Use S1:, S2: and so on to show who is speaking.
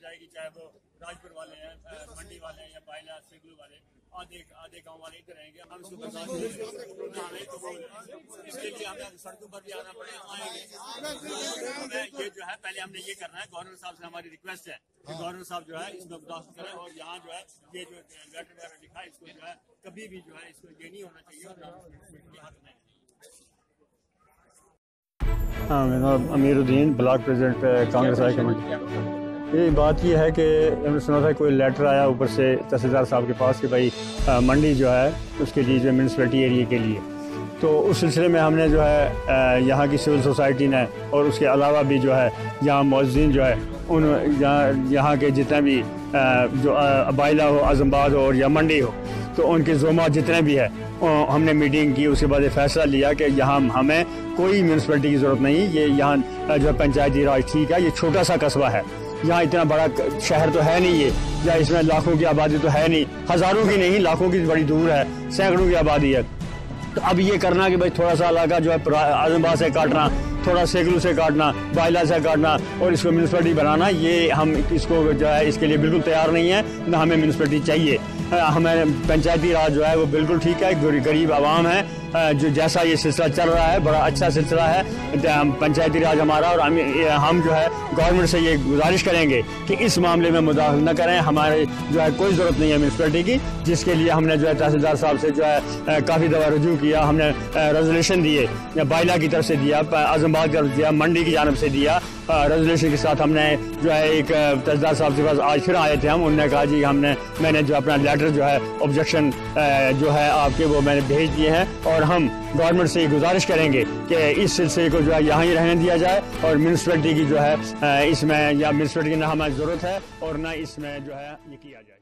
S1: جائے گی، چاہے وہ راجپور والے ہیں، منڈی والے ہیں یا بائلا سیگلو والے، آدھے گاؤں والے ادھر رہیں گے، ہم اس کو برداشت نہیں کریں گے، ہمیں قبول ہے۔ اس کے لیے ہمیں سڑکوں پر بھی آنا پڑے، آئیں گے۔ یہ جو ہے پہلے ہم نے یہ کرنا ہے، گورنر صاحب سے ہماری ریکویسٹ ہے کہ گورنر صاحب جو ہے اس میں برداشت کریں، اور یہاں جو ہے یہ جو لیٹر وغیرہ لکھا ہے اس کو جو ہے کبھی بھی جو ہے اس کو یہ نہیں ہونا چاہیے، اور حق نہیں۔
S2: ہاں، میرا نام امیر الدین، block president Congress high committee. یہ بات یہ ہے کہ ہم نے سنا تھا کوئی لیٹر آیا اوپر سے تحصیلدار صاحب کے پاس کہ بھائی منڈی جو ہے اس کے لیے جو میونسپلٹی ایریا کے لیے، تو اس سلسلے میں ہم نے جو ہے یہاں کی سول سوسائٹی نے اور اس کے علاوہ بھی جو ہے یہاں معززین جو ہے ان یہاں کے جتنے بھی جو بائلا ہو، اعظم آباد ہو اور یا منڈی ہو، تو ان کے زومات جتنے بھی ہے ہم نے میٹنگ کی، اس کے بعد یہ فیصلہ لیا کہ یہاں ہمیں کوئی میونسپلٹی کی ضرورت نہیں، یہ یہاں جو پنچایتی راج ٹھیک ہے، یہ چھوٹا سا قصبہ ہے، یہاں اتنا بڑا شہر تو ہے نہیں یہ، یا اس میں لاکھوں کی آبادی تو ہے نہیں، ہزاروں کی نہیں، لاکھوں کی بڑی دور ہے، سینکڑوں کی آبادی ہے۔ تو اب یہ کرنا کہ بھائی تھوڑا سا علاقہ جو ہے اعظم آباد سے کاٹنا، تھوڑا سیگلو سے کاٹنا، بائلا سے کاٹنا اور اس کو میونسپلٹی بنانا، یہ ہم اس کو جو ہے اس کے لیے بالکل تیار نہیں ہے، نہ ہمیں میونسپلٹی چاہیے۔ ہمیں پنچایتی راج جو ہے وہ بالکل ٹھیک ہے، غریب عوام ہے، جو جیسا یہ سلسلہ چل رہا ہے بڑا اچھا سلسلہ ہے پنچایتی راج ہمارا، اور ہم جو ہے گورنمنٹ سے یہ گزارش کریں گے کہ اس معاملے میں مداخلت نہ کریں، ہمارے جو ہے کوئی ضرورت نہیں ہے میونسپلٹی کی، جس کے لیے ہم نے جو ہے تحصیلدار صاحب سے جو ہے کافی دفعہ رجوع کیا، ہم نے ریزولوشن دیے، بائلا کی طرف سے دیا، اعظم آباد کی طرف دیا، منڈی کی جانب سے دیا، ریزولوشن کے ساتھ ہم نے جو ہے ایک تحصیلدار صاحب کے پاس آج پھر آئے تھے ہم، انہوں نے کہا جی میں نے جو اپنا لیٹر جو ہے آبجیکشن جو ہے آپ کے وہ میں نے بھیج دیے ہیں، اور ہم گورنمنٹ سے یہ گزارش کریں گے کہ اس سلسلے کو جو ہے یہاں ہی رہنے دیا جائے، اور میونسپلٹی کی جو ہے اس میں یا میونسپلٹی کی نہ ہمیں ضرورت ہے اور نہ اس میں جو ہے یہ کیا جائے۔